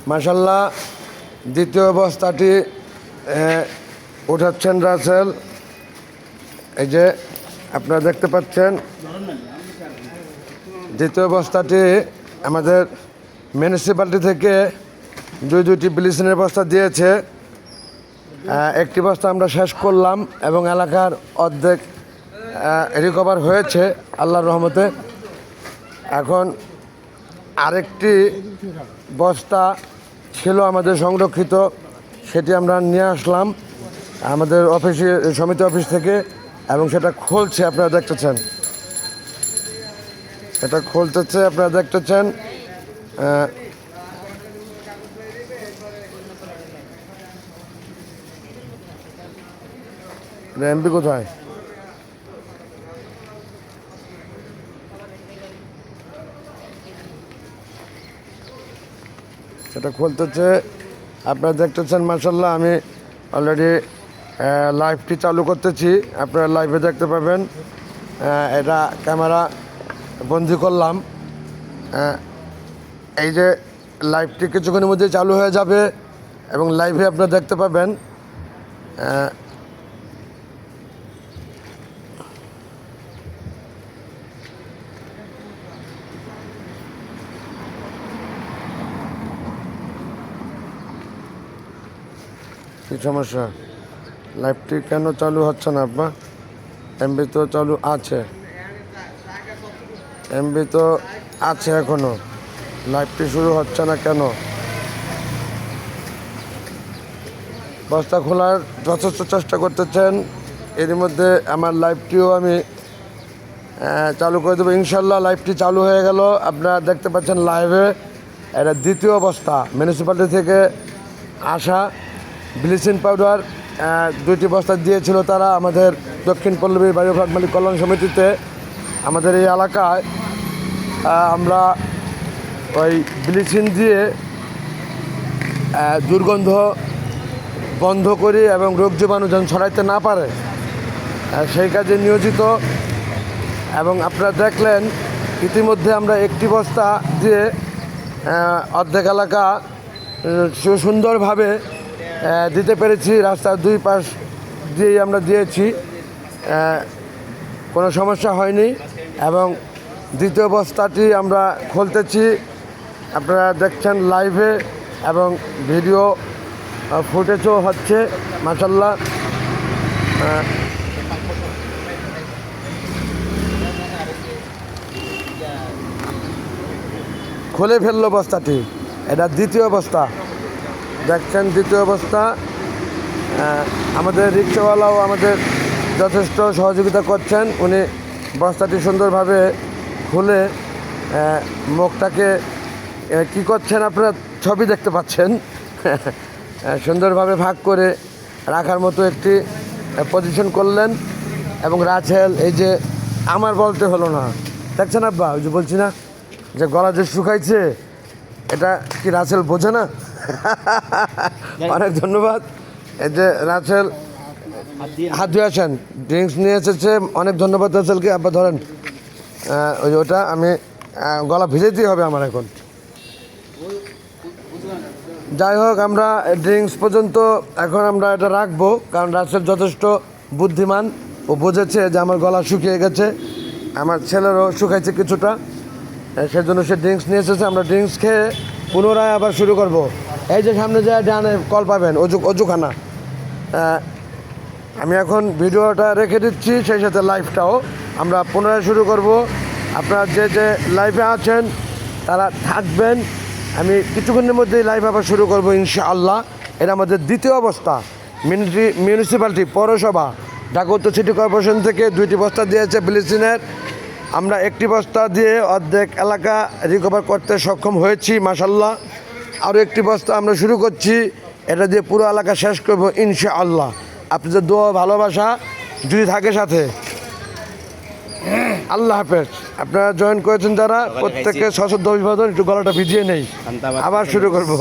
মাশাআল্লাহ দ্বিতীয় বস্তাটি উঠাচ্ছেন রাসেল। এই যে আপনারা দেখতে পাচ্ছেন দ্বিতীয় বস্তাটি আমাদের মিউনিসিপ্যালিটি থেকে দুইটি ব্লিচিংয়ের বস্তা দিয়েছে। একটি বস্তা আমরা শেষ করলাম এবং এলাকার অর্ধেক রিকভার হয়েছে আল্লাহর রহমতে। এখন আরেকটি বস্তা ছিল আমাদের সংরক্ষিত, সেটি আমরা নিয়ে আসলাম আমাদের অফিসে, সমিতি অফিস থেকে, এবং সেটা খুলছে। আপনারা দেখতেছেন এটা খুলতেছে, আপনারা দেখতেছেন। এমপি কোথায়? সেটা খুলতেছে, আপনারা দেখতেছেন। মাশাআল্লাহ আমি অলরেডি লাইভটি চালু করতেছি, আপনারা লাইভে দেখতে পাবেন। এটা ক্যামেরা বন্দি করলাম। এই যে লাইভটি কিছুক্ষণের মধ্যে চালু হয়ে যাবে এবং লাইভে আপনারা দেখতে পাবেন। কি সমস্যা? লাইভটি কেন চালু হচ্ছে না আব্বা? এমবি তো চালু আছে, এমবি তো আছে এখনো, লাইভটি শুরু হচ্ছে না কেন? বস্তা খোলার যথেষ্ট চেষ্টা করতেছেন, এর মধ্যে আমার লাইভটিও আমি চালু করে দেবো ইনশাল্লাহ। লাইভটি চালু হয়ে গেল, আপনারা দেখতে পাচ্ছেন লাইভে। এটা দ্বিতীয় বস্তা মিউনিসিপ্যালিটি থেকে আসা ব্লিচিং পাউডার, দুইটি বস্তা দিয়েছিল তারা আমাদের দক্ষিণ পল্লবী বায়ু ফ্ল্যাট মালিক কল্যাণ সমিতিতে। আমাদের এই এলাকায় আমরা ওই ব্লিচিং দিয়ে দুর্গন্ধ বন্ধ করি এবং রোগ জীবাণু যেন ছড়াইতে না পারে সেই কাজে নিয়োজিত। এবং আপনারা দেখলেন ইতিমধ্যে আমরা একটি বস্তা দিয়ে অর্ধেক এলাকা সুন্দরভাবে দিতে পেরেছি। রাস্তার দুই পাশ দিয়েই আমরা দিয়েছি, কোনো সমস্যা হয়নি। এবং দ্বিতীয় বস্তাটি আমরা খুলতেছি, আপনারা দেখছেন লাইভে এবং ভিডিও ফুটেজও হচ্ছে। মাশাআল্লাহ খুলে ফেললো বস্তাটি, এটা দ্বিতীয় বস্তা দেখছেন। দ্বিতীয় বস্তা আমাদের রিক্সাওয়ালাও আমাদের যথেষ্ট সহযোগিতা করছেন। উনি বস্তাটি সুন্দরভাবে খুলে মুখটাকে কি করছেন আপনারা ছবি দেখতে পাচ্ছেন, সুন্দরভাবে ভাগ করে রাখার মতো একটি পজিশন করলেন। এবং রাছেল, এই যে আমার বলতে হলো না, দেখছেন আব্বা, ওই যে বলছি না যে গলা যে শুকাইছে, এটা কি রাছেল বোঝে না? অনেক ধন্যবাদ। এই যে রাছেল হাত ধুয়ে আসেন, ড্রিঙ্কস নিয়ে এসেছে, অনেক ধন্যবাদ রাছেলকে। আব্বা ধরেন, ওই ওটা আমি গলা ভিজেতেই হবে আমার এখন। যাই হোক, আমরা ড্রিঙ্কস পর্যন্ত এখন আমরা এটা রাখবো, কারণ রাছেল যথেষ্ট বুদ্ধিমান, ও বুঝেছে যে আমার গলা শুকিয়ে গেছে, আমার ছেলেরও শুকাইছে কিছুটা, সেজন্য সে ড্রিঙ্কস নিয়ে এসেছে। আমরা ড্রিঙ্কস খেয়ে পুনরায় আবার শুরু করব। এই যে সামনে যায় ডানে কল পাবেন, অজুখানা। আমি এখন ভিডিওটা রেখে দিচ্ছি, সেই সাথে লাইভটাও আমরা পুনরায় শুরু করব। আপনারা যে যে লাইভে আছেন তারা থাকবেন, আমি কিছুক্ষণের মধ্যেই লাইভ আবার শুরু করব ইনশাআল্লাহ। এটা আমাদের দ্বিতীয় অবস্থা। মিউনিসিপ্যালিটি পৌরসভা ঢাকা উত্তর সিটি কর্পোরেশন থেকে দুইটি বস্তা দিয়েছে ব্লিচিংয়ের। আমরা একটি বস্তা দিয়ে অর্ধেক এলাকা রিকভার করতে সক্ষম হয়েছি মাশাআল্লাহ। আরও একটি বস্তা আমরা শুরু করছি, এটা দিয়ে পুরো এলাকা শেষ করবো ইনশাআল্লাহ। আপনাদের দোয়া ভালোবাসা যদি থাকে সাথে। আল্লাহ হাফেজ। আপনারা জয়েন করেছেন যারা, প্রত্যেককে সশস্ত্র অভিবাদন। একটু গলাটা ভিজিয়ে নেই, আবার শুরু করব।